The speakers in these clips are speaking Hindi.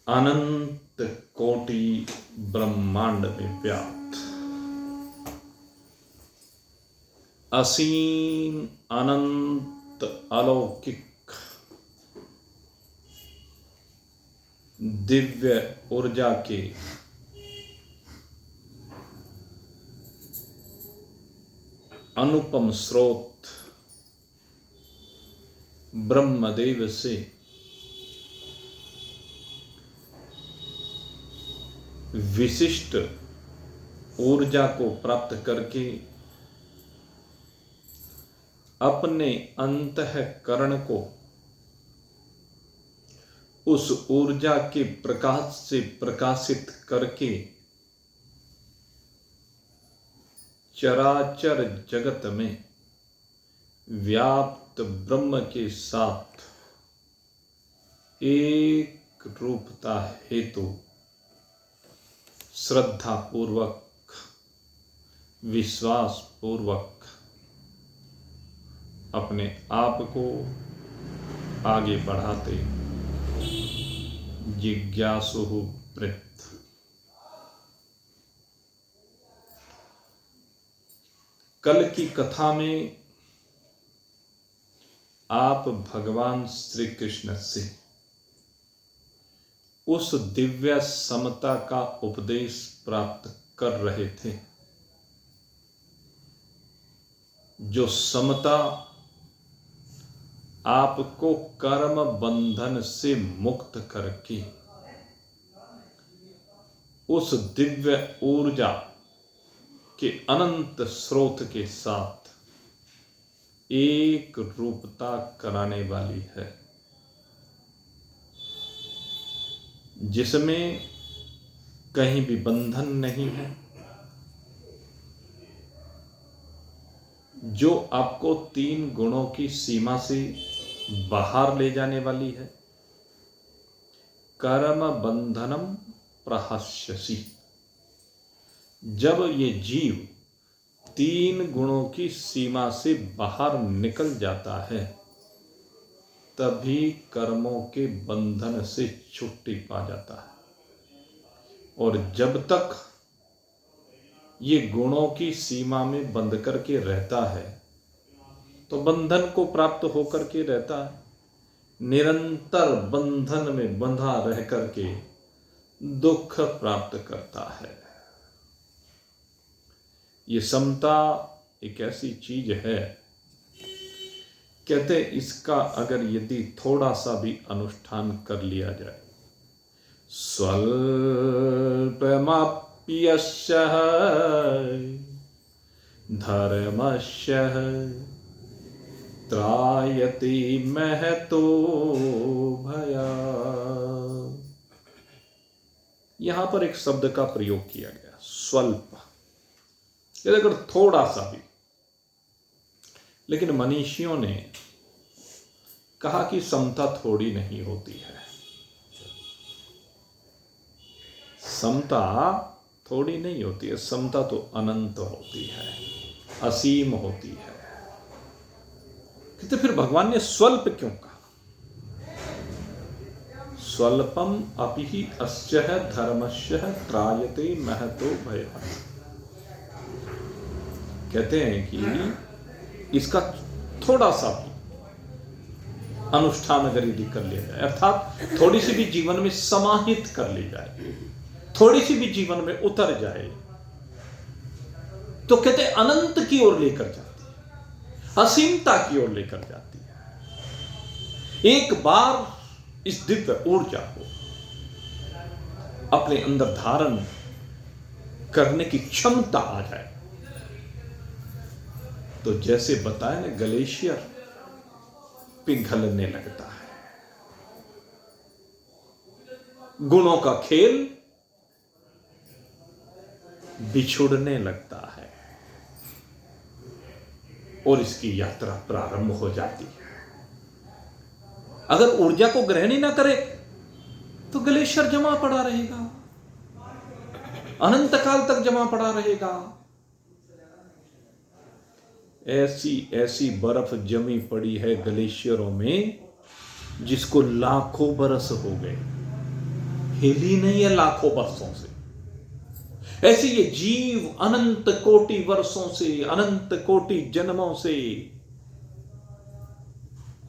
अनंत कोटि ब्रह्मांड में व्याप्त असीम अनंत अलौकिक दिव्य ऊर्जा के अनुपम स्रोत ब्रह्मदेव से विशिष्ट ऊर्जा को प्राप्त करके अपने अंतःकरण को उस ऊर्जा के प्रकाश से प्रकाशित करके चराचर जगत में व्याप्त ब्रह्म के साथ एक रूपता हेतु श्रद्धा पूर्वक विश्वास पूर्वक अपने आप को आगे बढ़ाते जिज्ञासु वृत्त। कल की कथा में आप भगवान श्री कृष्ण से उस दिव्य समता का उपदेश प्राप्त कर रहे थे जो समता आपको कर्म बंधन से मुक्त करके उस दिव्य ऊर्जा के अनंत स्रोत के साथ एक रूपता कराने वाली है, जिसमें कहीं भी बंधन नहीं है, जो आपको 3 गुणों की सीमा से बाहर ले जाने वाली है। कर्म बंधनम प्रहस्यसि। जब ये जीव 3 गुणों की सीमा से बाहर निकल जाता है तभी कर्मों के बंधन से छुट्टी पा जाता है। और जब तक ये गुणों की सीमा में बंध करके रहता है तो बंधन को प्राप्त होकर के रहता है, निरंतर बंधन में बंधा रह करके दुख प्राप्त करता है। ये समता एक ऐसी चीज है, कहते इसका अगर यदि थोड़ा सा भी अनुष्ठान कर लिया जाए, स्वल्पमप्यस्य धर्मस्य त्रायते महतो भयात्। यहां पर एक शब्द का प्रयोग किया गया, स्वल्प, यदि अगर थोड़ा सा भी। लेकिन मनीषियों ने कहा कि समता थोड़ी नहीं होती है, समता थोड़ी नहीं होती है, समता तो अनंत होती है, असीम होती है। तो फिर भगवान ने स्वल्प क्यों कहा? स्वल्पम अपि ही अस्य धर्मस्य त्रायते महतो भयः। कहते हैं कि इसका थोड़ा सा भी अनुष्ठान अगर यदि कर लिया जाए, अर्थात थोड़ी सी भी जीवन में समाहित कर ली जाए, थोड़ी सी भी जीवन में उतर जाए, तो कहते हैं अनंत की ओर लेकर जाती है, असीमता की ओर लेकर जाती है। एक बार इस दिव्य ऊर्जा को अपने अंदर धारण करने की क्षमता आ जाए तो जैसे बताया ना, ग्लेशियर पिघलने लगता है, गुणों का खेल बिछुड़ने लगता है और इसकी यात्रा प्रारंभ हो जाती है। अगर ऊर्जा को ग्रहण ही ना करे तो ग्लेशियर जमा पड़ा रहेगा, अनंत काल तक जमा पड़ा रहेगा। ऐसी ऐसी बर्फ जमी पड़ी है ग्लेशियरों में जिसको लाखों बरस हो गए, हिली नहीं है लाखों वर्षों से। ऐसे ये जीव अनंत कोटि वर्षों से, अनंत कोटि जन्मों से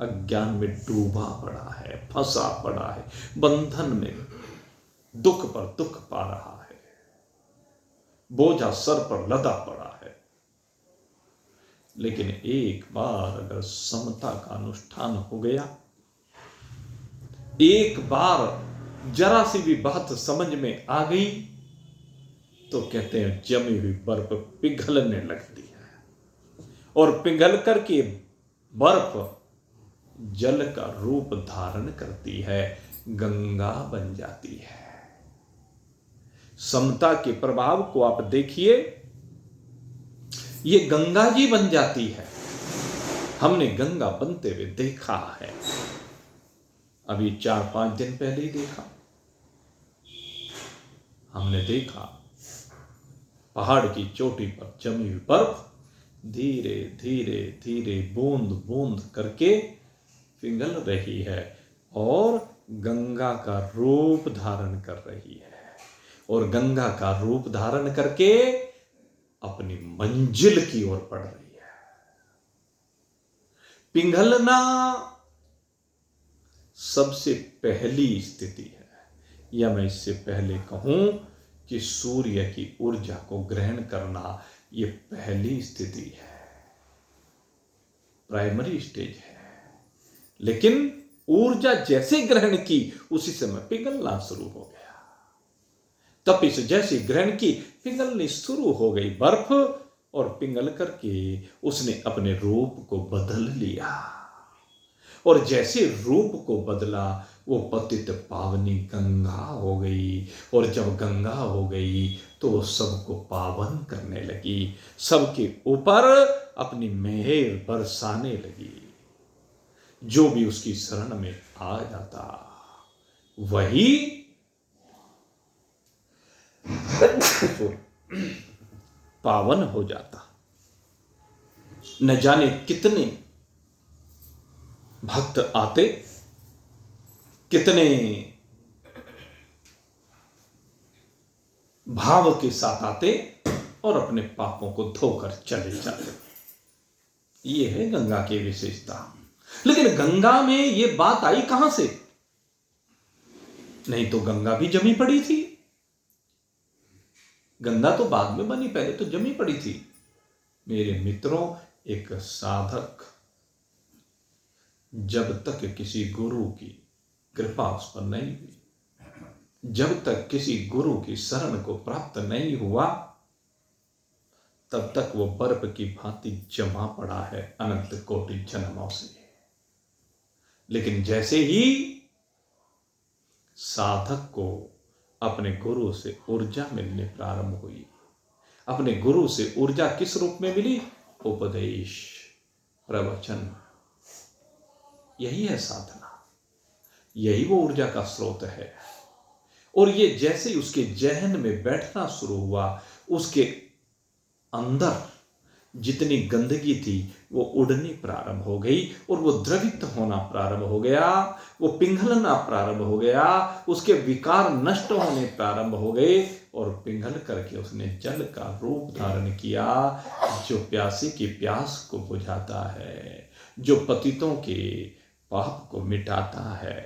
अज्ञान में डूबा पड़ा है, फंसा पड़ा है, बंधन में दुख पर दुख पा रहा है, बोझा सर पर लदा पड़ा है। लेकिन एक बार अगर समता का अनुष्ठान हो गया, एक बार जरा सी भी बात समझ में आ गई, तो कहते हैं जमी हुई बर्फ पिघलने लगती है, और पिघल करके बर्फ जल का रूप धारण करती है, गंगा बन जाती है। समता के प्रभाव को आप देखिए, ये गंगा जी बन जाती है। हमने गंगा बनते हुए देखा है, अभी 4-5 दिन पहले ही देखा। हमने देखा पहाड़ की चोटी पर जमी हुई बर्फ धीरे धीरे धीरे बूंद बूंद करके पिघल रही है और गंगा का रूप धारण कर रही है, और गंगा का रूप धारण करके अपनी मंजिल की ओर बढ़ रही है। पिघलना सबसे पहली स्थिति है, या मैं इससे पहले कहूं कि सूर्य की ऊर्जा को ग्रहण करना, यह पहली स्थिति है, प्राइमरी स्टेज है। लेकिन ऊर्जा जैसे ग्रहण की, उसी समय पिघलना शुरू हो गया। तपिश जैसे ग्रहण की, पिघलनी शुरू हो गई बर्फ, और पिघल करके उसने अपने रूप को बदल लिया, और जैसे रूप को बदला वो पतित पावनी गंगा हो गई। और जब गंगा हो गई तो वो सबको पावन करने लगी, सबके ऊपर अपनी मेहर बरसाने लगी। जो भी उसकी शरण में आ जाता वही पावन हो जाता। न जाने कितने भक्त आते, कितने भाव के साथ आते और अपने पापों को धोकर चले जाते। ये है गंगा की विशेषता। लेकिन गंगा में ये बात आई कहां से? नहीं तो गंगा भी जमी पड़ी थी। गंगा तो बाद में बनी, पहले तो जमी पड़ी थी। मेरे मित्रों, एक साधक जब तक किसी गुरु की कृपा उस पर नहीं हुई, जब तक किसी गुरु की शरण को प्राप्त नहीं हुआ, तब तक वो बर्फ की भांति जमा पड़ा है अनंत कोटि जन्मों से। लेकिन जैसे ही साधक को अपने गुरु से ऊर्जा मिलने प्रारंभ हुई, अपने गुरु से ऊर्जा किस रूप में मिली? उपदेश, प्रवचन। यही है साधना, यही वो ऊर्जा का स्रोत है। और ये जैसे ही उसके जहन में बैठना शुरू हुआ, उसके अंदर जितनी गंदगी थी वो उड़नी प्रारंभ हो गई, और वो द्रवित होना प्रारंभ हो गया, वो पिघलना प्रारंभ हो गया, उसके विकार नष्ट होने प्रारंभ हो गए, और पिघल करके उसने जल का रूप धारण किया, जो प्यासे की प्यास को बुझाता है, जो पतितों के पाप को मिटाता है।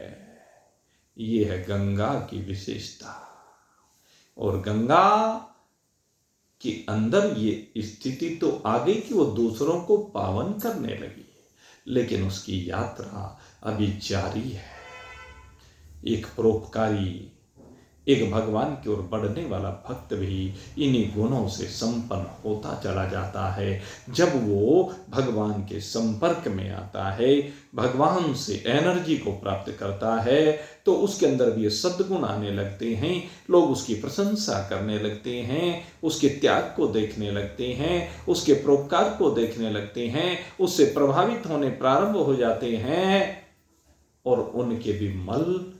ये है गंगा की विशेषता। और गंगा के अंदर ये स्थिति तो आ गई कि वो दूसरों को पावन करने लगी, लेकिन उसकी यात्रा अभी जारी है। एक परोपकारी, एक भगवान की ओर बढ़ने वाला भक्त भी इन्हीं गुणों से संपन्न होता चला जाता है। जब वो भगवान के संपर्क में आता है, भगवान से एनर्जी को प्राप्त करता है, तो उसके अंदर भी ये सद्गुण आने लगते हैं। लोग उसकी प्रशंसा करने लगते हैं, उसके त्याग को देखने लगते हैं, उसके परोपकार को देखने लगते हैं, उससे प्रभावित होने प्रारंभ हो जाते हैं, और उनके भी मल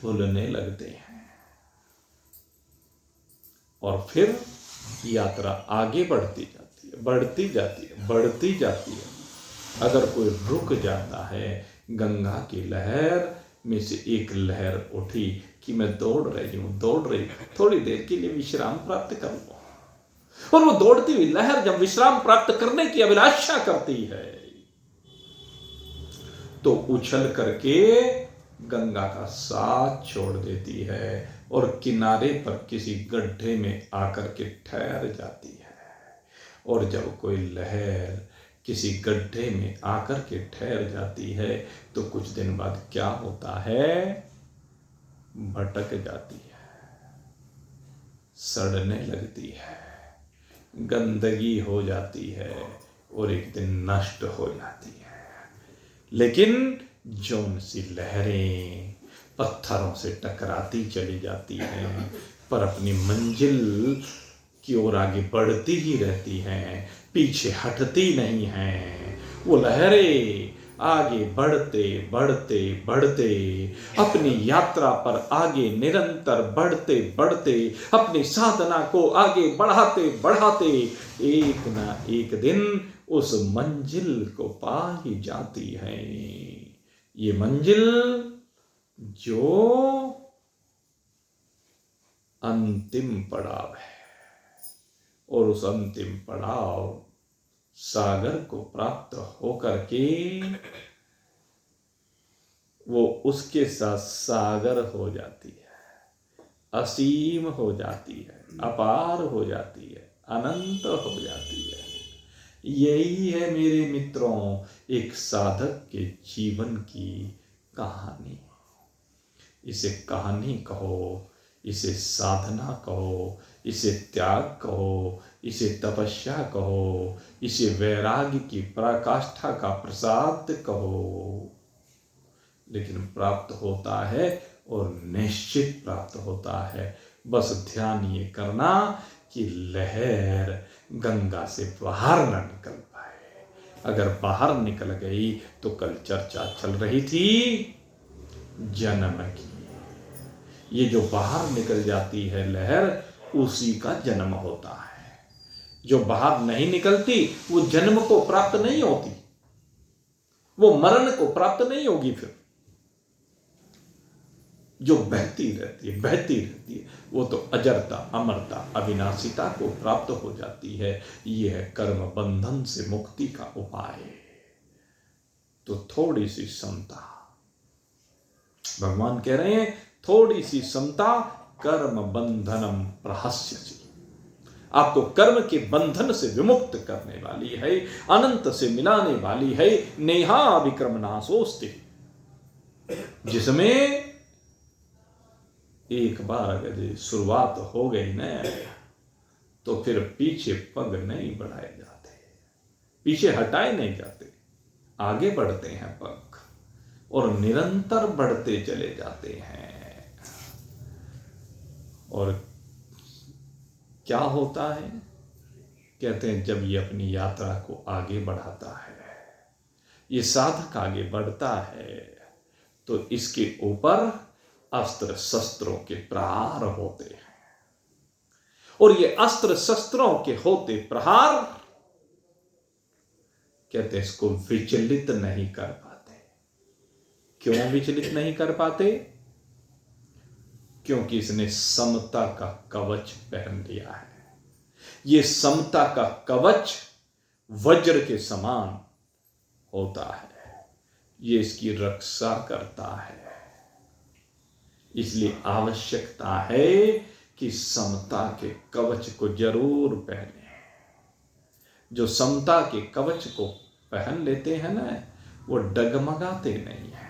धुलने लगते हैं। और फिर यात्रा आगे बढ़ती जाती है, बढ़ती जाती है, बढ़ती जाती है। अगर कोई रुक जाता है, गंगा की लहर में से एक लहर उठी कि मैं दौड़ रही हूं, थोड़ी देर के लिए विश्राम प्राप्त कर लो। और वो दौड़ती हुई लहर जब विश्राम प्राप्त करने की अभिलाषा करती है तो उछल करके गंगा का साथ छोड़ देती है और किनारे पर किसी गड्ढे में आकर के ठहर जाती है। और जब कोई लहर किसी गड्ढे में आकर के ठहर जाती है तो कुछ दिन बाद क्या होता है, भटक जाती है, सड़ने लगती है, गंदगी हो जाती है और एक दिन नष्ट हो जाती है। लेकिन जौन सी लहरें पत्थरों से टकराती चली जाती हैं पर अपनी मंजिल की ओर आगे बढ़ती ही रहती हैं, पीछे हटती नहीं हैं, वो लहरें आगे बढ़ते बढ़ते बढ़ते अपनी यात्रा पर आगे निरंतर बढ़ते बढ़ते अपनी साधना को आगे बढ़ाते बढ़ाते एक ना एक दिन उस मंजिल को पा ही जाती है। ये मंजिल जो अंतिम पड़ाव है और उस अंतिम पड़ाव सागर को प्राप्त होकर के वो उसके साथ सागर हो जाती है, असीम हो जाती है, अपार हो जाती है, अनंत हो जाती है। यही है मेरे मित्रों एक साधक के जीवन की कहानी। इसे कहानी कहो, इसे साधना कहो, इसे त्याग कहो, इसे तपस्या कहो, इसे वैराग्य की पराकाष्ठा का प्रसाद कहो, लेकिन प्राप्त होता है और निश्चित प्राप्त होता है। बस ध्यान ये करना कि लहर गंगा से बाहर ना निकल पाए। अगर बाहर निकल गई तो कल चर्चा चल रही थी जन्म की, ये जो बाहर निकल जाती है लहर उसी का जन्म होता है। जो बाहर नहीं निकलती वो जन्म को प्राप्त नहीं होती, वो मरण को प्राप्त नहीं होगी। फिर जो बहती रहती है वो तो अजरता, अमरता, अविनाशिता को प्राप्त हो जाती है। यह है कर्म बंधन से मुक्ति का उपाय। तो थोड़ी सी समता, भगवान कह रहे हैं थोड़ी सी समता, कर्म बंधनम प्रहस्यसि, आपको कर्म के बंधन से विमुक्त करने वाली है, अनंत से मिलाने वाली है। नेहा विक्रमनाशोस्ति, जिसमें एक बार अगर शुरुआत हो गई ना तो फिर पीछे पग नहीं बढ़ाए जाते, पीछे हटाए नहीं जाते, आगे बढ़ते हैं पग और निरंतर बढ़ते चले जाते हैं। और क्या होता है, कहते हैं जब ये अपनी यात्रा को आगे बढ़ाता है, ये साधक आगे बढ़ता है तो इसके ऊपर अस्त्र शस्त्रों के प्रहार होते हैं और ये अस्त्र शस्त्रों के होते प्रहार कहते हैं इसको विचलित नहीं कर पाते। क्यों विचलित नहीं कर पाते? क्योंकि इसने समता का कवच पहन लिया है। ये समता का कवच वज्र के समान होता है, ये इसकी रक्षा करता है। इसलिए आवश्यकता है कि समता के कवच को जरूर पहने। जो समता के कवच को पहन लेते हैं ना वो डगमगाते नहीं है।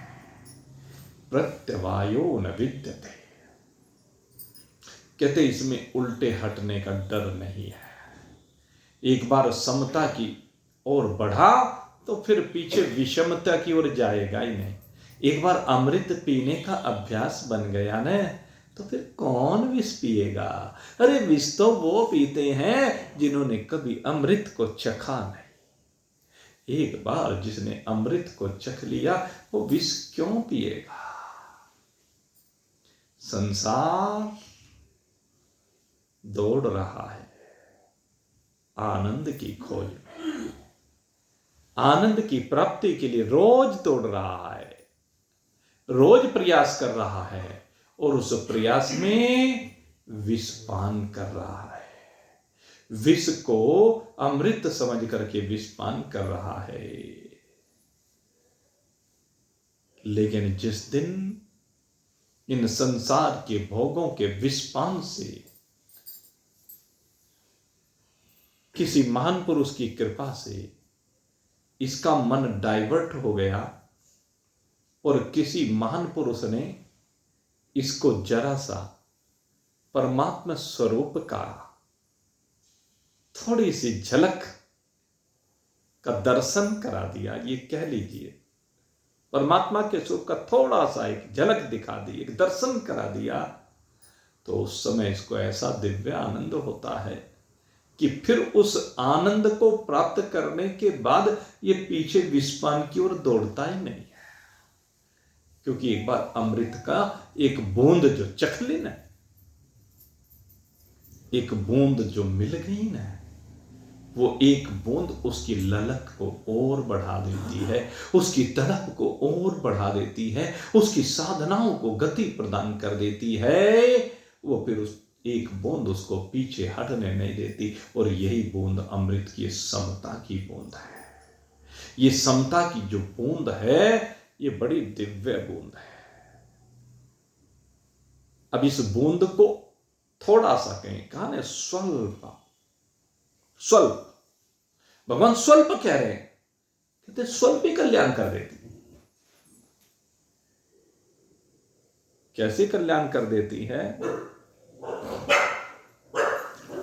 प्रत्यवायो न विद्यते, कहते इसमें उल्टे हटने का डर नहीं है। एक बार समता की ओर बढ़ा तो फिर पीछे विषमता की ओर जाएगा ही नहीं। एक बार अमृत पीने का अभ्यास बन गया ना तो फिर कौन विष पिएगा? अरे विष तो वो पीते हैं जिन्होंने कभी अमृत को चखा नहीं। एक बार जिसने अमृत को चख लिया वो विष क्यों पिएगा? संसार दौड़ रहा है आनंद की खोज में, आनंद की प्राप्ति के लिए रोज दौड़ रहा है। रोज प्रयास कर रहा है और उस प्रयास में विष पान कर रहा है, विष को अमृत समझ करके विष पान कर रहा है। लेकिन जिस दिन इन संसार के भोगों के विष पान से किसी महान पुरुष की कृपा से इसका मन डाइवर्ट हो गया और किसी महान पुरुष ने इसको जरा सा परमात्मा स्वरूप का थोड़ी सी झलक का दर्शन करा दिया, ये कह लीजिए परमात्मा के स्वरूप का थोड़ा सा एक झलक दिखा दी, एक दर्शन करा दिया, तो उस समय इसको ऐसा दिव्य आनंद होता है कि फिर उस आनंद को प्राप्त करने के बाद ये पीछे विषपान की ओर दौड़ता ही नहीं है। क्योंकि एक बार अमृत का एक बूंद जो चख ली ना, एक बूंद जो मिल गई ना, वो एक बूंद उसकी ललक को और बढ़ा देती है, उसकी तड़प को और बढ़ा देती है, उसकी साधनाओं को गति प्रदान कर देती है। वो फिर उस एक बूंद उसको पीछे हटने नहीं देती। और यही बूंद अमृत की समता की बूंद है। ये समता की जो बूंद है, ये बड़ी दिव्य बूंद है। अब इस बूंद को थोड़ा सा कहें, कहा ना स्वल्प, स्वल्प, भगवान स्वल्प कह रहे हैं, कहते स्वल्प ही कल्याण कर देती। कैसे कल्याण कर देती है?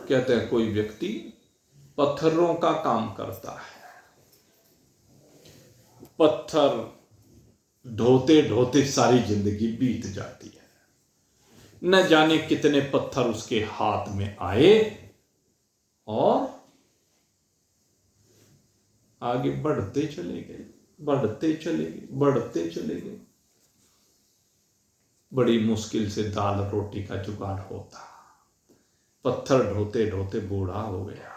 कहते हैं कोई व्यक्ति पत्थरों का काम करता है, पत्थर ढोते ढोते सारी जिंदगी बीत जाती है, न जाने कितने पत्थर उसके हाथ में आए और आगे बढ़ते चले गए, बढ़ते चले गए, बढ़ते चले गए। बड़ी मुश्किल से दाल रोटी का जुगाड़ होता, पत्थर ढोते ढोते बूढ़ा हो गया।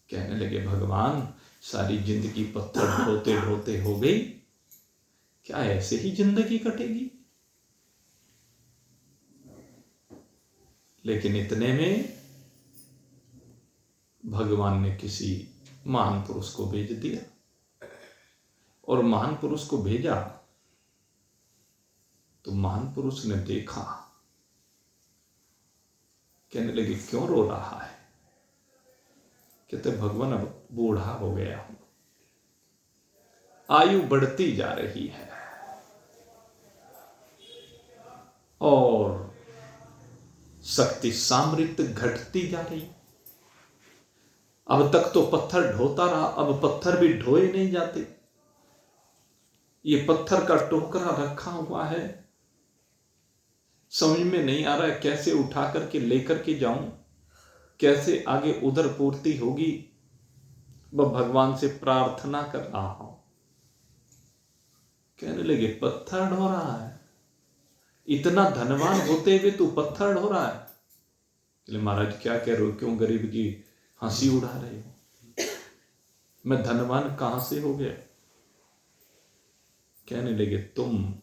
कहने लगे भगवान सारी जिंदगी पत्थर ढोते ढोते हो गई, क्या ऐसे ही जिंदगी कटेगी? लेकिन इतने में भगवान ने किसी महान पुरुष को भेज दिया। और महान पुरुष को भेजा तो महान पुरुष ने देखा, कहने लगे क्यों रो रहा है? कहते भगवान अब बूढ़ा हो गया हूं, आयु बढ़ती जा रही है और शक्ति सामर्थ्य घटती जा रही। अब तक तो पत्थर ढोता रहा, अब पत्थर भी ढोए नहीं जाते। ये पत्थर का टोकरा रखा हुआ है, समझ में नहीं आ रहा है कैसे उठा करके लेकर के जाऊं, कैसे आगे उधर पूर्ति होगी। वह भगवान से प्रार्थना कर रहा हूं। कहने लगे पत्थर ढो रहा है, इतना धनवान होते हुए तू पत्थर ढो रहा है? महाराज क्या कह रहे हो, क्यों गरीब की हंसी उड़ा रहे हो? मैं धनवान कहां से हो गया? कहने लगे तुम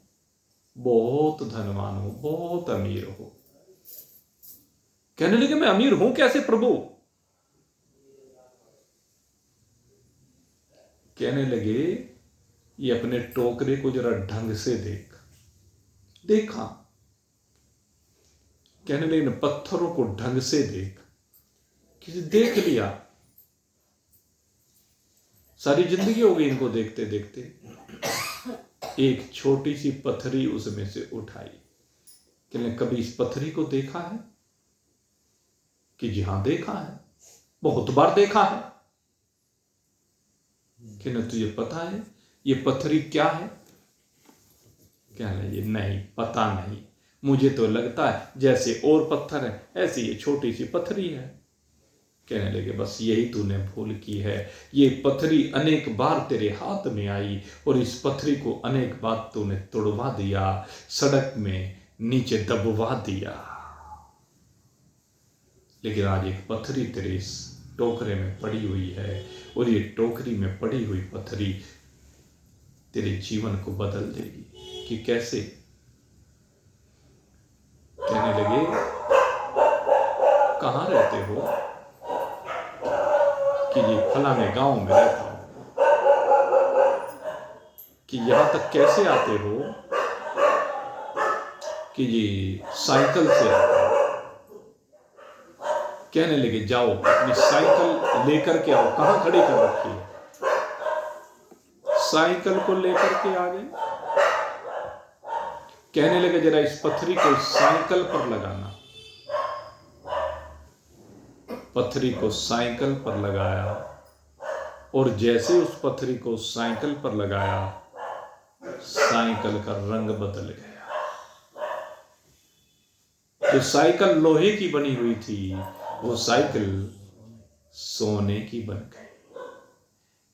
बहुत धनवान हो, बहुत अमीर हो। कहने लगे मैं अमीर हूं कैसे प्रभु? कहने लगे ये अपने टोकरे को जरा ढंग से देख। देखा, कहने लगे पत्थरों को ढंग से देख। किसी देख लिया, सारी जिंदगी हो गई इनको देखते देखते। एक छोटी सी पत्थरी उसमें से उठाई। कहने कभी इस पत्थरी को देखा है? कि जी हां देखा है, बहुत बार देखा है। कहने तुझे पता है ये पत्थरी क्या है? कहने लगे नहीं पता नहीं, मुझे तो लगता है जैसे और पत्थर है ऐसी ये छोटी सी पत्थरी है। कहने लगे बस यही तूने भूल की है, ये पत्थरी अनेक बार तेरे हाथ में आई और इस पत्थरी को अनेक बार तूने तोड़वा दिया, सड़क में नीचे दबवा दिया। लेकिन आज एक पत्थरी तेरे इस टोकरे में पड़ी हुई है और ये टोकरी में पड़ी हुई पत्थरी तेरे जीवन को बदल देगी। कि कैसे? कहने लगे, कहाँ रहते हो? कि जी फलाने गांव में रहता हूं। कि यहां तक कैसे आते हो? कि जी साइकिल से आता हूं। कहने लगे, जाओ अपनी साइकिल लेकर के आओ। कहां खड़ी कर रखी है? साइकिल को लेकर के आ गए। कहने लगे, जरा इस पत्थरी को साइकिल पर लगाना। पत्थरी को साइकिल पर लगाया, और जैसे उस पत्थरी को साइकिल पर लगाया, साइकिल का रंग बदल गया। जो साइकिल लोहे की बनी हुई थी, वो साइकिल सोने की बन गई।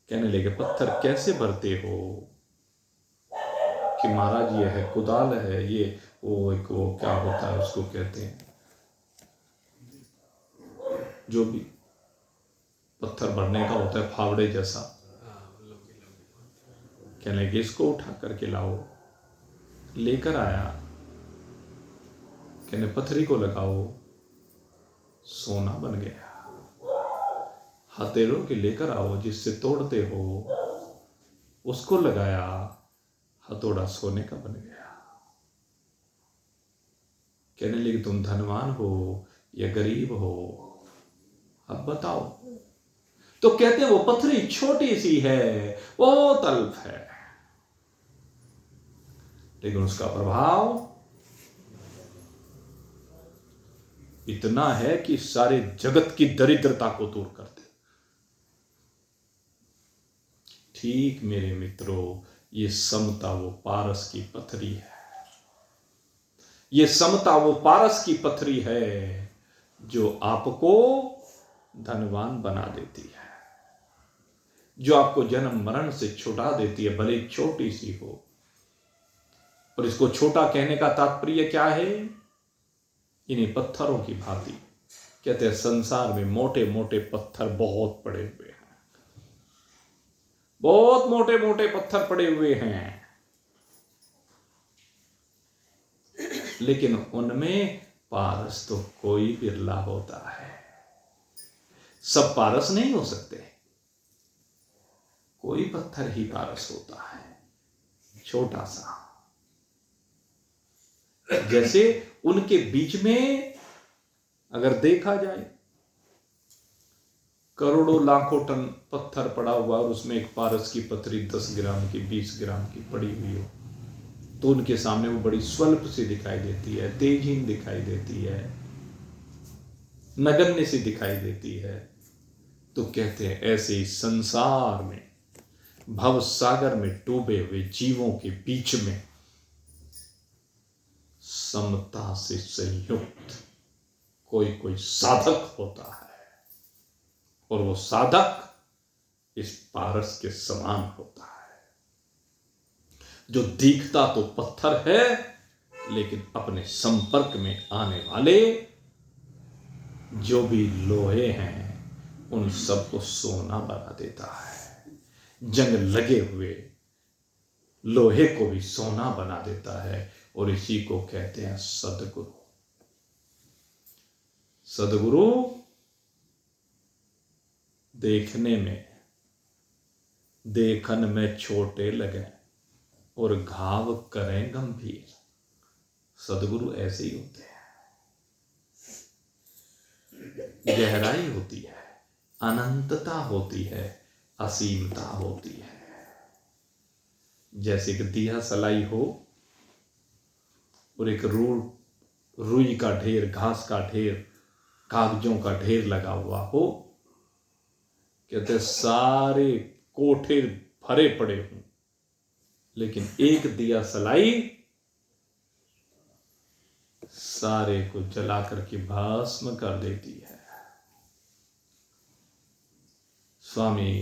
कहने लगे, पत्थर कैसे भरते हो? कि महाराज ये है कुदाल है, ये वो क्या होता है उसको कहते हैं, जो भी पत्थर भरने का होता है, फावड़े जैसा। कहने लगे, इसको उठा करके लाओ। लेकर आया। कहने, पत्थरी को लगाओ, सोना बन गया। हथेलों के लेकर आओ, जिससे तोड़ते हो, उसको लगाया, हथौड़ा सोने का बन गया। कहने लगे, तुम धनवान हो या गरीब हो, अब बताओ। तो कहते हैं, वो पत्थरी छोटी सी है, वो तल्प है, लेकिन उसका प्रभाव इतना है कि सारे जगत की दरिद्रता को दूर कर दे। ठीक मेरे मित्रों, ये समता वो पारस की पत्थरी है। ये समता वो पारस की पत्थरी है जो आपको धनवान बना देती है, जो आपको जन्म मरण से छुड़ा देती है, भले छोटी सी हो। और इसको छोटा कहने का तात्पर्य क्या है? इन्हीं पत्थरों की भांति कहते हैं, संसार में मोटे मोटे पत्थर बहुत पड़े हुए हैं, बहुत मोटे मोटे पत्थर पड़े हुए हैं, लेकिन उनमें पारस तो कोई बिरला होता है। सब पारस नहीं हो सकते, कोई पत्थर ही पारस होता है, छोटा सा। जैसे उनके बीच में अगर देखा जाए, करोड़ों लाखों टन पत्थर पड़ा हुआ और उसमें एक पारस की पत्थरी 10 ग्राम की 20 ग्राम की पड़ी हुई हो, तो उनके सामने वो बड़ी स्वल्प सी दिखाई देती है, तेजहीन दिखाई देती है, नगण्य सी दिखाई देती है। तो कहते हैं, ऐसे ही संसार में, भव सागर में डूबे हुए जीवों के बीच में समता से संयुक्त कोई कोई साधक होता है, और वो साधक इस पारस के समान होता है, जो दिखता तो पत्थर है, लेकिन अपने संपर्क में आने वाले जो भी लोहे हैं, उन सबको सोना बना देता है। जंग लगे हुए लोहे को भी सोना बना देता है, और इसी को कहते हैं सदगुरु। सदगुरु देखने में, देखन में छोटे लगे और घाव करें गंभीर। सदगुरु ऐसे ही होते हैं। गहराई होती है, अनंतता होती है, असीमता होती है। जैसे कि दिया सलाई हो और एक रुई का ढेर, घास का ढेर, कागजों का ढेर लगा हुआ हो, कहते सारे कोठे भरे पड़े हों, लेकिन एक दिया सलाई सारे को जला करके भस्म कर देती है। स्वामी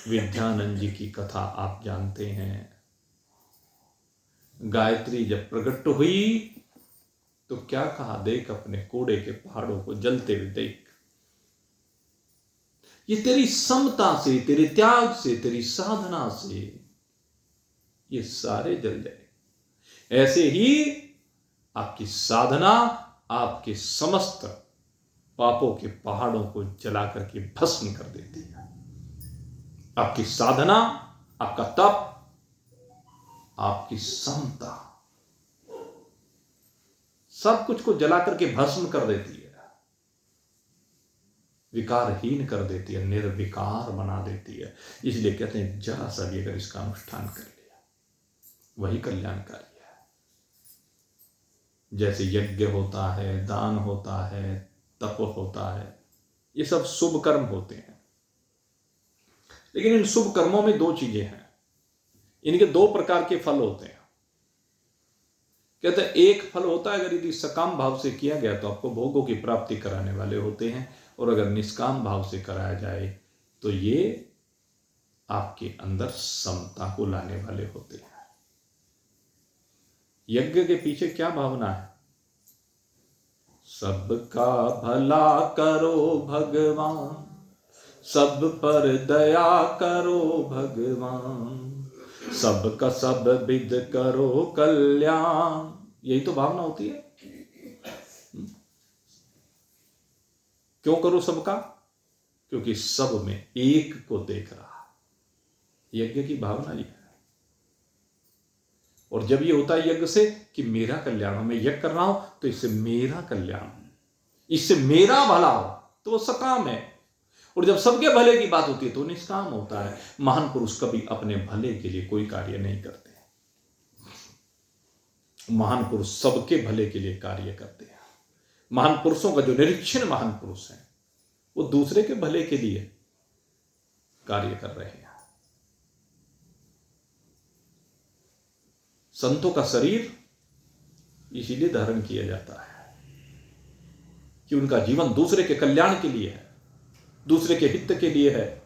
विद्यानंद जी की कथा आप जानते हैं। गायत्री जब प्रकट हुई तो क्या कहा, देख अपने कूड़े के पहाड़ों को जलते हुए देख, ये तेरी समता से, तेरे त्याग से, तेरी साधना से ये सारे जल जाए। ऐसे ही आपकी साधना आपके समस्त पापों के पहाड़ों को जला करके भस्म कर देती है। आपकी साधना, आपका तप, आपकी समता सब कुछ को जला करके भस्म कर देती है, विकारहीन कर देती है, निर्विकार बना देती है। इसलिए कहते हैं जरा सा भी अगर इसका अनुष्ठान कर लिया वही कल्याणकारी है। जैसे यज्ञ होता है, दान होता है, तप होता है, ये सब शुभ कर्म होते हैं। लेकिन इन शुभ कर्मों में दो चीजें हैं, इनके दो प्रकार के फल होते हैं। कहते हैं एक फल होता है अगर यदि सकाम भाव से किया गया तो आपको भोगों की प्राप्ति कराने वाले होते हैं, और अगर निष्काम भाव से कराया जाए तो ये आपके अंदर समता को लाने वाले होते हैं। यज्ञ के पीछे क्या भावना है? सबका भला करो भगवान, सब पर दया करो भगवान, सबका सब विद करो कल्याण। यही तो भावना होती है। क्यों करो सबका? क्योंकि सब में एक को देख रहा। यज्ञ की भावना ये है। और जब ये होता है यज्ञ से कि मेरा कल्याण हो, मैं यज्ञ कर रहा हूं तो इससे मेरा कल्याण, इससे मेरा भला हो, तो वो सकाम है। और जब सबके भले की बात होती है तो निष्काम होता है। महान पुरुष कभी अपने भले के लिए कोई कार्य नहीं करते। महान पुरुष सबके भले के लिए कार्य करते हैं। महान पुरुषों का जो निरीक्षण महान पुरुष है वो दूसरे के भले के लिए कार्य कर रहे हैं। संतों का शरीर इसीलिए धारण किया जाता है कि उनका जीवन दूसरे के कल्याण के लिए है, दूसरे के हित के लिए है,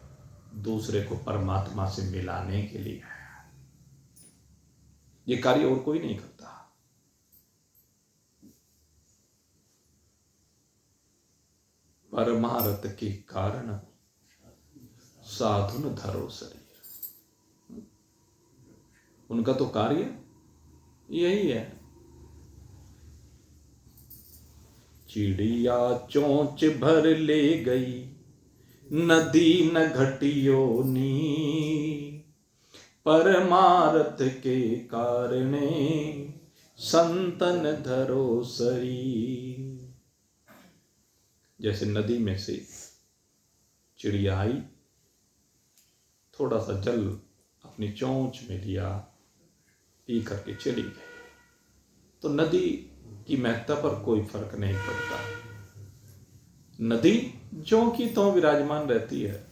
दूसरे को परमात्मा से मिलाने के लिए है। ये कार्य और कोई नहीं करता। परमारथ के कारण साधुन धरो शरीर, उनका तो कार्य यही है। चिड़िया चोंच भर ले गई, नदी न घटियो नी, परमारथ के कारणे संतन धरो शरीर। जैसे नदी में से चिड़िया आई, थोड़ा सा जल अपनी चोंच में लिया, पी करके चली गई, तो नदी की महत्ता पर कोई फर्क नहीं पड़ता। नदी ज्यों की त्यों विराजमान रहती है।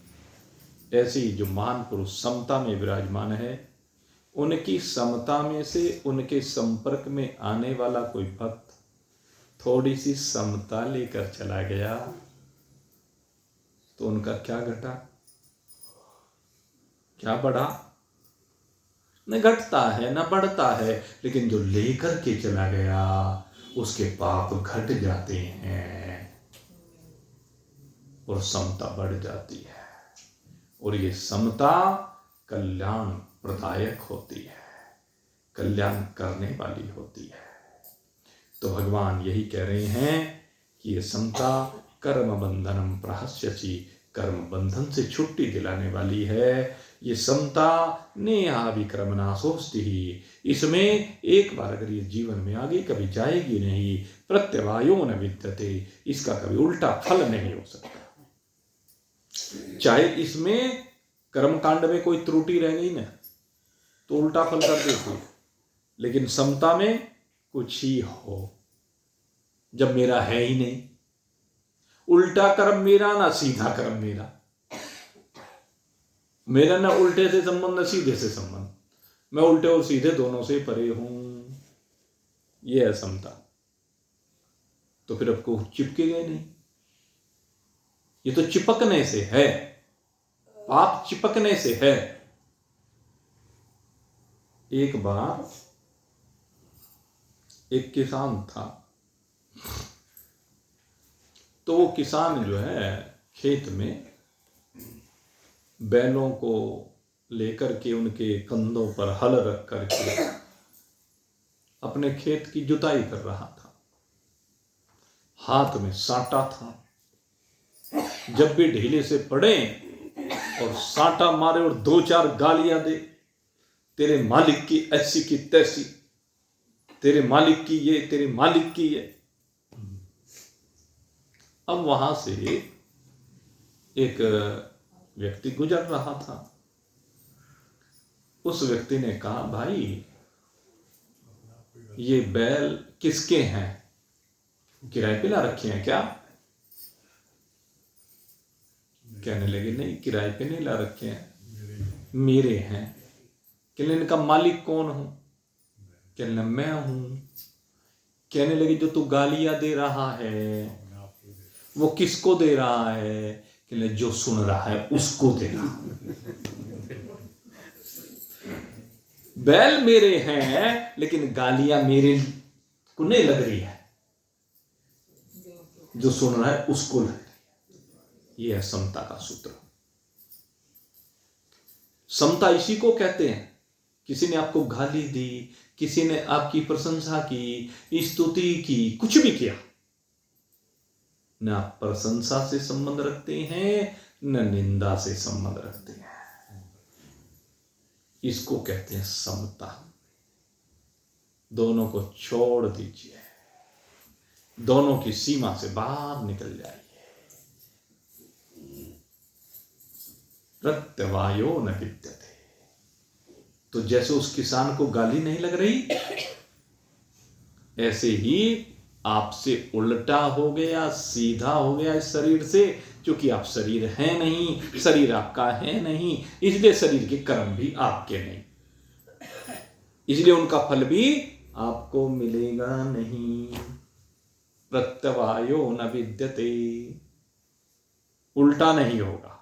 ऐसे ही जो महान पुरुष समता में विराजमान है, उनकी समता में से उनके संपर्क में आने वाला कोई भक्त थोड़ी सी समता लेकर चला गया तो उनका क्या घटा, क्या बढ़ा? न घटता है न बढ़ता है, लेकिन जो लेकर के चला गया उसके पाप घट जाते हैं और समता बढ़ जाती है। और ये समता कल्याण प्रदायक होती है, कल्याण करने वाली होती है। तो भगवान यही कह रहे हैं कि ये समता कर्म बंधनम प्रहस्यसि, कर्म बंधन से छुट्टी दिलाने वाली है। ये समता नेहा विक्रमनाशोस्ति ही, इसमें एक बार अगर ये जीवन में आ गई कभी जाएगी नहीं। प्रत्यवायो न विद्यते, इसका कभी उल्टा फल नहीं हो सकता। चाहे इसमें कर्मकांड में कोई त्रुटि रह गई ना तो उल्टा फल कर देती, लेकिन समता में कुछ ही हो, जब मेरा है ही नहीं, उल्टा कर्म मेरा ना सीधा कर्म मेरा, मेरा ना उल्टे से संबंध न सीधे से संबंध, मैं उल्टे और सीधे दोनों से परे हूं, ये है समता। तो फिर आपको चिपकेगा नहीं। ये तो चिपकने से है, पाप चिपकने से है। एक बार एक किसान था, तो वो किसान जो है खेत में बैलों को लेकर के उनके कंधों पर हल रख करके अपने खेत की जुताई कर रहा था, हाथ में साटा था। जब भी ढीले से पड़े और साटा मारे और दो चार गालियां दे, तेरे मालिक की ऐसी की तैसी, तेरे मालिक की ये, तेरे मालिक की ये। अब वहां से एक व्यक्ति गुजर रहा था। उस व्यक्ति ने कहा, भाई ये बैल किसके हैं? किराए पे ला रखे हैं क्या? कहने लगे, नहीं किराए पे नहीं ला रखे हैं, मेरे हैं। कहने इनका मालिक कौन हूं? कहने मैं हूं। कहने लगे, जो तू गालियां दे रहा है वो किसको दे रहा है? कहने जो सुन रहा है उसको दे रहा। बैल मेरे हैं लेकिन गालियां मेरे को नहीं लग रही है, जो सुन रहा है उसको लग रही है। यह है समता का सूत्र। समता इसी को कहते हैं। किसी ने आपको गाली दी, किसी ने आपकी प्रशंसा की, स्तुति की, कुछ भी किया, न आप प्रशंसा से संबंध रखते हैं न निंदा से संबंध रखते हैं। इसको कहते हैं समता। दोनों को छोड़ दीजिए, दोनों की सीमा से बाहर निकल जाइए। प्रत्यवायो न विद्यते। तो जैसे उस किसान को गाली नहीं लग रही, ऐसे ही आपसे उल्टा हो गया, सीधा हो गया इस शरीर से, क्योंकि आप शरीर है नहीं, शरीर आपका है नहीं, इसलिए शरीर के कर्म भी आपके नहीं, इसलिए उनका फल भी आपको मिलेगा नहीं। प्रत्यवायो न विद्यते, उल्टा नहीं होगा।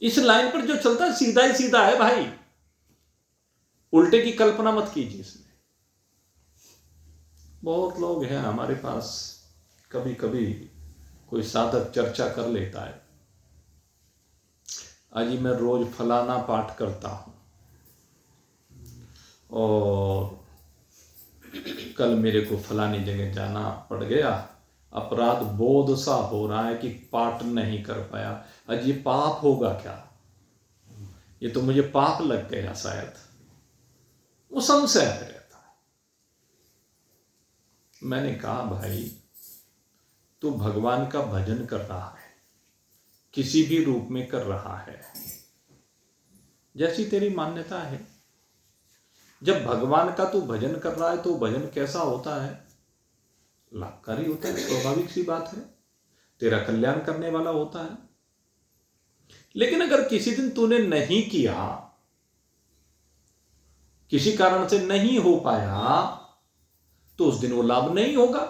इस लाइन पर जो चलता है सीधा ही सीधा है भाई, उल्टे की कल्पना मत कीजिए इसमें। बहुत लोग हैं हमारे पास, कभी कभी कोई साधक चर्चा कर लेता है, आज मैं रोज फलाना पाठ करता हूं और कल मेरे को फलानी जगह जाना पड़ गया, अपराध बोध सा हो रहा है कि पाठ नहीं कर पाया, आज ये पाप होगा क्या? ये तो मुझे पाप लग गया शायद। वो संशय में रहता है। मैंने कहा, भाई तू भगवान का भजन कर रहा है, किसी भी रूप में कर रहा है, जैसी तेरी मान्यता है। जब भगवान का तू भजन कर रहा है तो भजन कैसा होता है? लाभकारी होता है, स्वाभाविक सी बात है, तेरा कल्याण करने वाला होता है। लेकिन अगर किसी दिन तूने नहीं किया, किसी कारण से नहीं हो पाया, तो उस दिन वो लाभ नहीं होगा।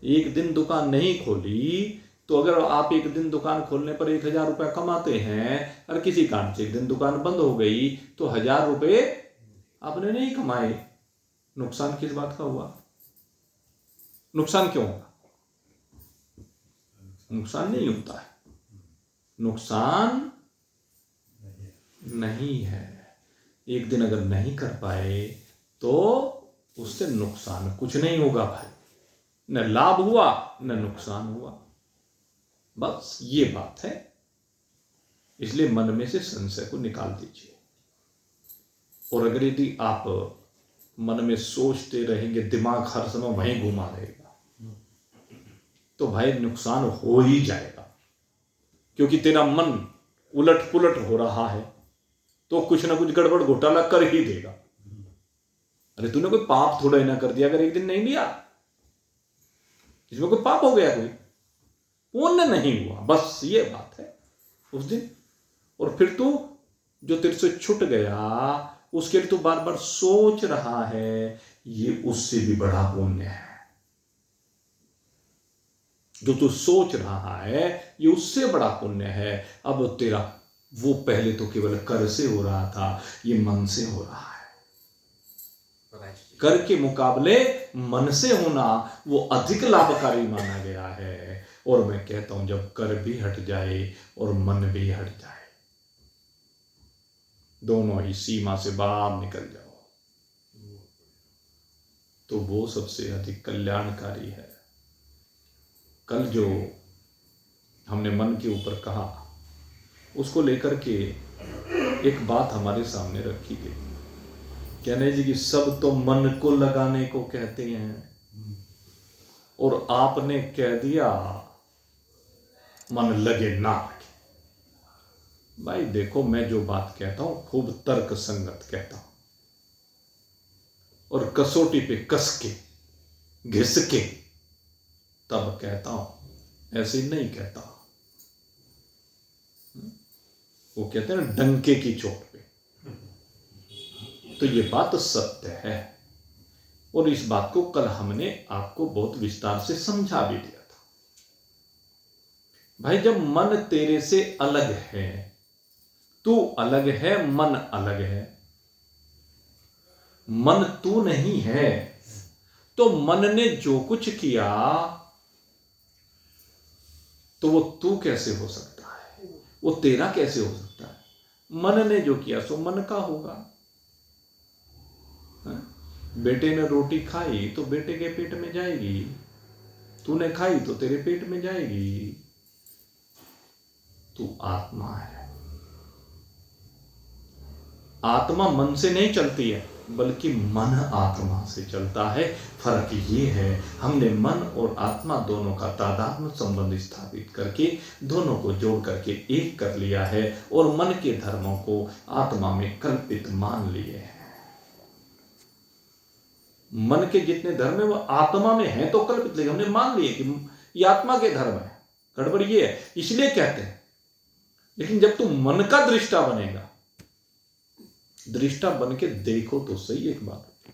एक दिन दुकान नहीं खोली तो अगर आप एक दिन दुकान खोलने पर 1000 रुपया कमाते हैं और किसी कारण से एक दिन दुकान बंद हो गई तो 1000 रुपये आपने नहीं कमाए, नुकसान किस बात का हुआ? नुकसान क्यों होगा? नुकसान नहीं होता है, नुकसान नहीं है। एक दिन अगर नहीं कर पाए तो उससे नुकसान कुछ नहीं होगा भाई, न लाभ हुआ न नुकसान हुआ, बस ये बात है। इसलिए मन में से संशय को निकाल दीजिए। और अगर यदि आप मन में सोचते रहेंगे, दिमाग हर समय वहीं घुमा रहेगा, तो भाई नुकसान हो ही जाएगा, क्योंकि तेरा मन उलट पुलट हो रहा है तो कुछ ना कुछ गड़बड़ घोटाला कर ही देगा। अरे तूने कोई पाप थोड़ा ही ना कर दिया अगर एक दिन नहीं लिया, इसमें कोई पाप हो गया? कोई पुण्य नहीं हुआ, बस ये बात है उस दिन। और फिर तू जो तेरे से छूट गया उसके लिए तू बार बार सोच रहा है, ये उससे भी बड़ा पुण्य है। जो तू सोच रहा है ये उससे बड़ा पुण्य है। अब तेरा वो पहले तो केवल कर से हो रहा था, ये मन से हो रहा है। कर के मुकाबले मन से होना वो अधिक लाभकारी माना गया है। और मैं कहता हूं जब कर भी हट जाए और मन भी हट जाए, दोनों ही सीमा से बाहर निकल जाओ, तो वो सबसे अधिक कल्याणकारी है। कल जो हमने मन के ऊपर कहा, उसको लेकर के एक बात हमारे सामने रखी गई। कहने जी कि सब तो मन को लगाने को कहते हैं और आपने कह दिया मन लगे ना लगे। भाई देखो, मैं जो बात कहता हूं खूब तर्क संगत कहता हूं और कसौटी पे कस के घिस के तब कहता हूं, ऐसे ही नहीं कहता। वो कहते हैं ना, डंके की चोट पे। तो ये बात सत्य है और इस बात को कल हमने आपको बहुत विस्तार से समझा भी दिया था। भाई जब मन तेरे से अलग है, तू अलग है, मन अलग है, मन तू नहीं है, तो मन ने जो कुछ किया तो वो तू कैसे हो सकता है? वो तेरा कैसे हो सकता है? मन ने जो किया सो मन का होगा। बेटे ने रोटी खाई तो बेटे के पेट में जाएगी, तूने खाई तो तेरे पेट में जाएगी। तू आत्मा है। आत्मा मन से नहीं चलती है, बल्कि मन आत्मा से चलता है। फर्क ये है, हमने मन और आत्मा दोनों का तादात्म्य संबंध स्थापित करके दोनों को जोड़ करके एक कर लिया है और मन के धर्मों को आत्मा में कल्पित मान लिए हैं। मन के जितने धर्म है वो आत्मा में है तो कल्पित, लेकिन हमने मान लिए कि ये आत्मा के धर्म है। गड़बड़ ये है, इसलिए कहते हैं। लेकिन जब तुम मन का दृष्टा बनेगा, दृष्टा बन के देखो तो सही एक बात।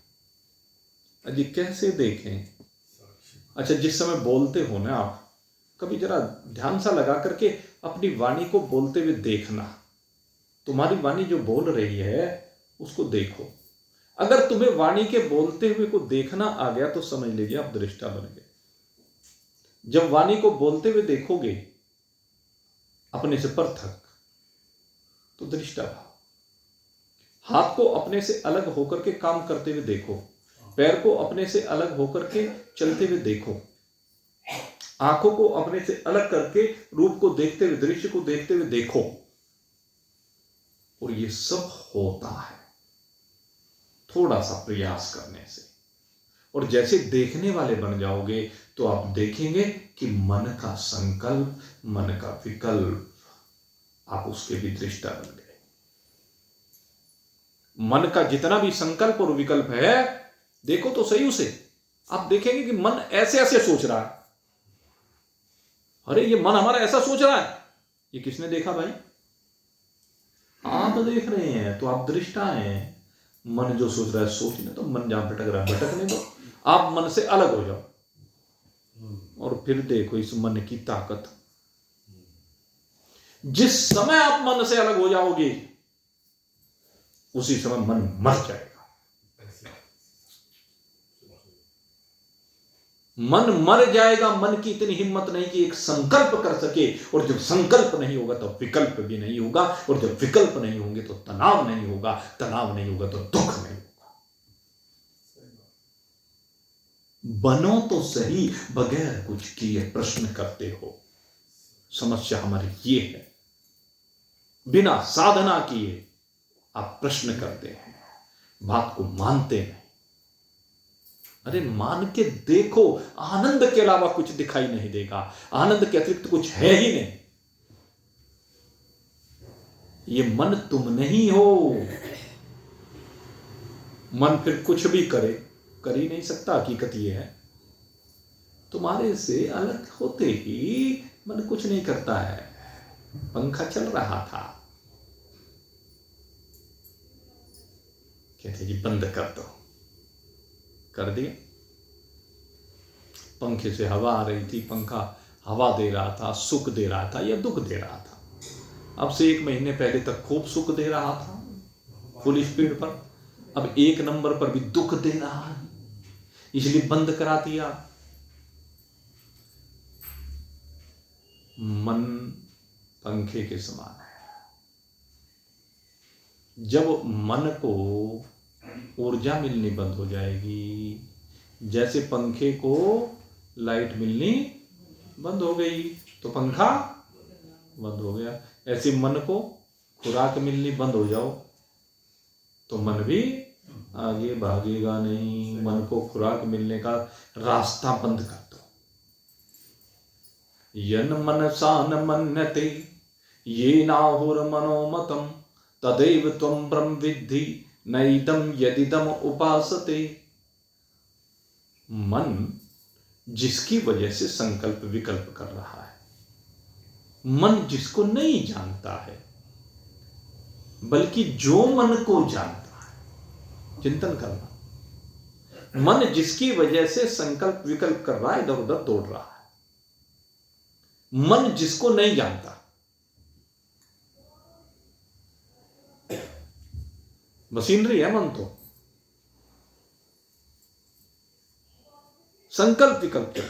अजी कैसे देखें? अच्छा, जिस समय बोलते हो ना आप, कभी जरा ध्यान सा लगा करके अपनी वाणी को बोलते हुए देखना। तुम्हारी वाणी जो बोल रही है उसको देखो। अगर तुम्हें वाणी के बोलते हुए को देखना आ गया तो समझ लीजिए आप दृष्टा बन गए। जब वाणी को बोलते हुए देखोगे अपने से पृथक, तो दृष्टा भाव। हाथ को अपने से अलग होकर के काम करते हुए देखो, पैर को अपने से अलग होकर के चलते हुए देखो, आंखों को अपने से अलग करके रूप को देखते हुए, दृश्य को देखते हुए देखो। और ये सब होता है थोड़ा सा प्रयास करने से। और जैसे देखने वाले बन जाओगे तो आप देखेंगे कि मन का संकल्प, मन का विकल्प, आप उसके भी दृष्टा बन गए। मन का जितना भी संकल्प और विकल्प है, देखो तो सही उसे। आप देखेंगे कि मन ऐसे ऐसे सोच रहा है। अरे ये मन हमारा ऐसा सोच रहा है, ये किसने देखा भाई? आप देख रहे हैं तो आप दृष्टा हैं। मन जो सोच रहा है सोचने दो, मन जहां भटक रहा है भटकने दो। आप मन से अलग हो जाओ और फिर देखो इस मन की ताकत। जिस समय आप मन से अलग हो जाओगे उसी समय मन मर जाएगा। मन मर जाएगा। मन की इतनी हिम्मत नहीं कि एक संकल्प कर सके, और जब संकल्प नहीं होगा तो विकल्प भी नहीं होगा, और जब विकल्प नहीं होंगे तो तनाव नहीं होगा, तनाव नहीं होगा तो दुख नहीं होगा। बनो तो सही बगैर कुछ किए प्रश्न करते हो। समस्या हमारी ये है, बिना साधना किए आप प्रश्न करते हैं, बात को मानते नहीं। अरे मान के देखो, आनंद के अलावा कुछ दिखाई नहीं देगा। आनंद के अतिरिक्त कुछ है ही नहीं। ये मन तुम नहीं हो। मन फिर कुछ भी करे, कर ही नहीं सकता। हकीकत ये है, तुम्हारे से अलग होते ही मन कुछ नहीं करता है। पंखा चल रहा था, कहते जी बंद कर दो, कर दिया। पंखे से हवा आ रही थी, पंखा हवा दे रहा था, सुख दे रहा था या दुख दे रहा था। अब से 1 महीने पहले तक खूब सुख दे रहा था फुल स्पीड पर, अब 1 नंबर पर भी दुख दे रहा है, इसलिए बंद करा दिया। मन पंखे के समान है। जब मन को ऊर्जा मिलनी बंद हो जाएगी, जैसे पंखे को लाइट मिलनी बंद हो गई तो पंखा बंद हो गया, ऐसे मन को खुराक मिलनी बंद हो जाओ तो मन भी आगे भागेगा नहीं। मन को खुराक मिलने का रास्ता बंद कर दो। यन मनसा न मन्यते ये नाहुर मनोमतम तदेव त्वं ब्रह्म विद्धि नैदम यदिदम उपासते। मन जिसकी वजह से संकल्प विकल्प कर रहा है, मन जिसको नहीं जानता है, बल्कि जो मन को जानता है, चिंतन करना, मन जिसकी वजह से संकल्प विकल्प कर रहा है, इधर उधर दौड़ रहा है, मन जिसको नहीं जानता, मशीनरी है मन तो, संकल्प विकल्प कर,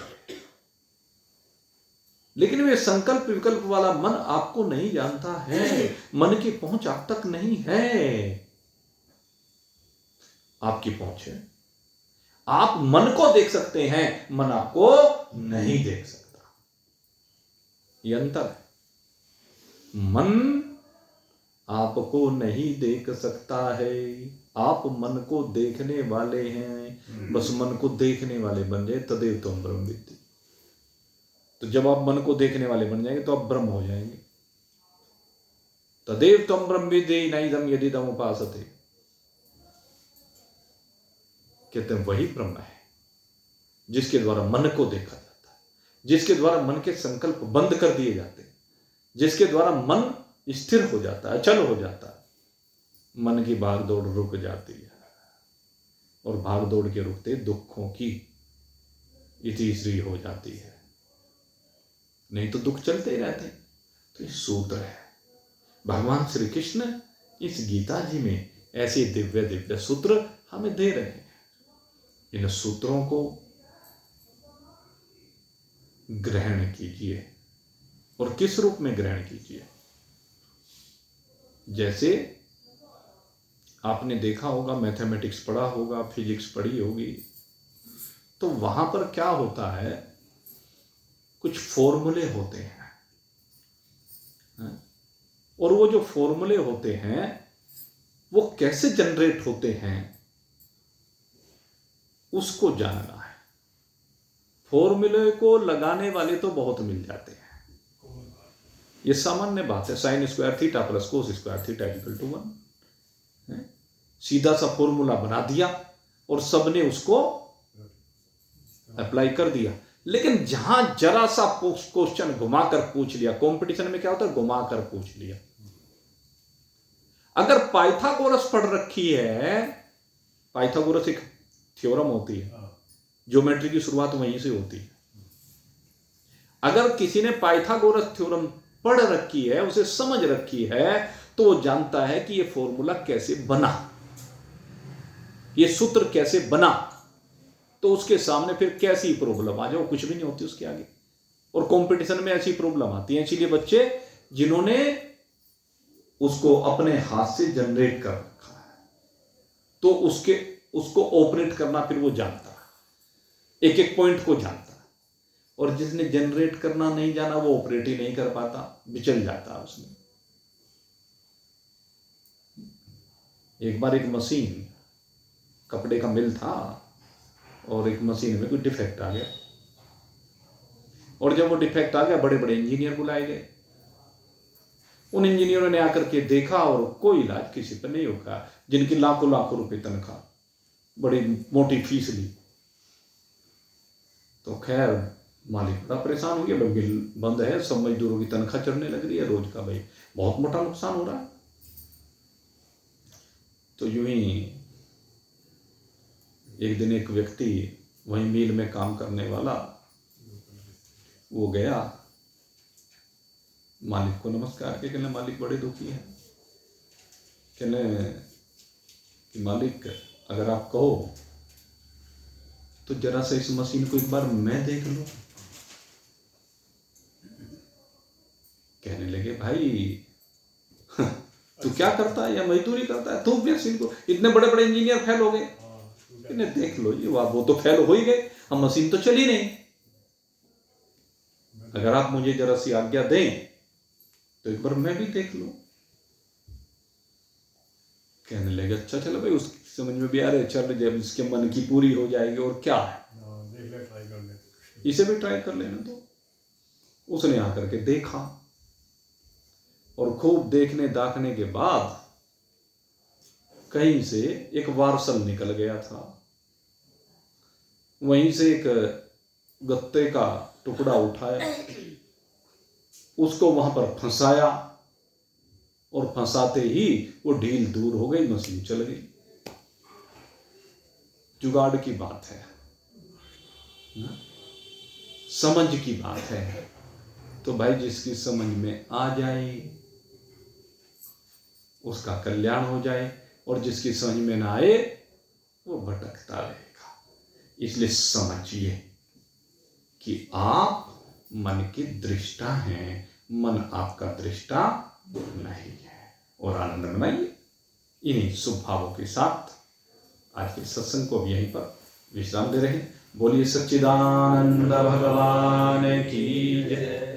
लेकिन वे संकल्प विकल्प वाला मन आपको नहीं जानता है, मन की पहुंच आप तक नहीं है। आपकी पहुंच है, आप मन को देख सकते हैं, मन आपको नहीं देख सकता। यह अंतर है। मन आपको नहीं देख सकता है, आप मन को देखने वाले हैं। बस मन को देखने वाले बन जाए तदेव त्वं ब्रह्म विद्धि। तो जब आप मन को देखने वाले बन जाएंगे तो आप ब्रह्म हो जाएंगे। तदेव त्वं ब्रह्म विद्धि नैदम यदिदम उपासते। कहते हैं वही ब्रह्म है जिसके द्वारा मन को देखा जाता है, जिसके द्वारा मन के संकल्प बंद कर दिए जाते हैं, जिसके द्वारा मन स्थिर हो जाता है, अचल हो जाता है, मन की भाग दौड़ रुक जाती है। और भाग दौड़ के रुकते दुखों की इतिश्री हो जाती है, नहीं तो दुख चलते ही रहते। तो ये सूत्र है, भगवान श्री कृष्ण इस गीता जी में ऐसे दिव्य दिव्य सूत्र हमें दे रहे हैं। इन सूत्रों को ग्रहण कीजिए। और किस रूप में ग्रहण कीजिए? जैसे आपने देखा होगा, मैथमेटिक्स पढ़ा होगा, फिजिक्स पढ़ी होगी, तो वहां पर क्या होता है, कुछ फॉर्मूले होते हैं, और वो जो फॉर्मूले होते हैं वो कैसे जनरेट होते हैं उसको जानना है। फॉर्मूले को लगाने वाले तो बहुत मिल जाते हैं, ये सामान्य बात है। Sine square theta plus cos square theta equal to 1, सीधा सा फॉर्मूला बना दिया और सबने उसको अप्लाई कर दिया। लेकिन जहां जरा सा क्वेश्चन घुमाकर पूछ लिया, कंपटीशन में क्या होता है, घुमाकर पूछ लिया। अगर पाइथागोरस पढ़ रखी है, पाइथागोरस एक थ्योरम होती है, ज्योमेट्री की शुरुआत वहीं से होती है। अगर किसी ने पाइथागोरस थ्योरम पढ़ रखी है, उसे समझ रखी है, तो वो जानता है कि ये फॉर्मूला कैसे बना, ये सूत्र कैसे बना। तो उसके सामने फिर कैसी प्रॉब्लम आ जाए, कुछ भी नहीं होती उसके आगे। और कंपटीशन में ऐसी प्रॉब्लम आती है। इसीलिए बच्चे जिन्होंने उसको अपने हाथ से जनरेट कर रखा है, तो उसको ऑपरेट करना फिर वो जानता है, एक एक पॉइंट को जानता है। और जिसने जनरेट करना नहीं जाना, वो ऑपरेट ही नहीं कर पाता, बिचल जाता है उसमें। एक बार एक मशीन, कपड़े का मिल था, और एक मशीन में कोई डिफेक्ट आ गया, और जब वो डिफेक्ट आ गया, बड़े बड़े इंजीनियर बुलाए गए। उन इंजीनियरों ने आकर के देखा और कोई इलाज किसी पर नहीं होगा, जिनकी लाखों लाखों रुपए तनख्वाह, बड़ी मोटी फीस ली। तो खैर मालिक बड़ा परेशान हो गया, भाई बिल बंद है, सब मजदूरों की तनख्वाह चढ़ने लग रही है रोज का, भाई बहुत मोटा नुकसान हो रहा है। तो यूं ही एक दिन एक व्यक्ति वहीं मिल में काम करने वाला, वो गया मालिक को नमस्कार के, कहने मालिक बड़े दुखी हैं, कहने कि मालिक अगर आप कहो तो जरा सा इस मशीन को एक बार मैं देख लूं। कहने लगे भाई तू क्या करता है, या मजदूरी करता है, तू भी मशीन को, इतने बड़े बड़े इंजीनियर फेल हो गए, इन्हें देख लो जी, वो तो फेल हो ही गए, हम मशीन तो चली नहीं, अगर आप मुझे जरा सी आज्ञा दें तो एक बार मैं भी देख लूं। कहने लगे अच्छा चलो भाई, उसकी समझ में भी आ रहे, चल जब इसके मन की पूरी हो जाएगी और क्या है, इसे भी ट्राई कर लेने दो। उसने आकर के देखा और खूब देखने दाखने के बाद कहीं से एक वार्सल निकल गया था, वहीं से एक गत्ते का टुकड़ा उठाया, उसको वहां पर फंसाया और फंसाते ही वो ढील दूर हो गई, मछली चल गई। जुगाड़ की बात है ना? समझ की बात है। तो भाई जिसकी समझ में आ जाए उसका कल्याण हो जाए, और जिसकी समझ में ना आए वो भटकता रहेगा। इसलिए समझिए कि आप मन की दृष्टा हैं, मन आपका दृष्टा नहीं है। और आनंद मनाइए। इन्हीं शुभ भावों के साथ आज के सत्संग को यहीं पर विश्राम दे रहे हैं। बोलिए सच्चिदानंद भगवान की जय।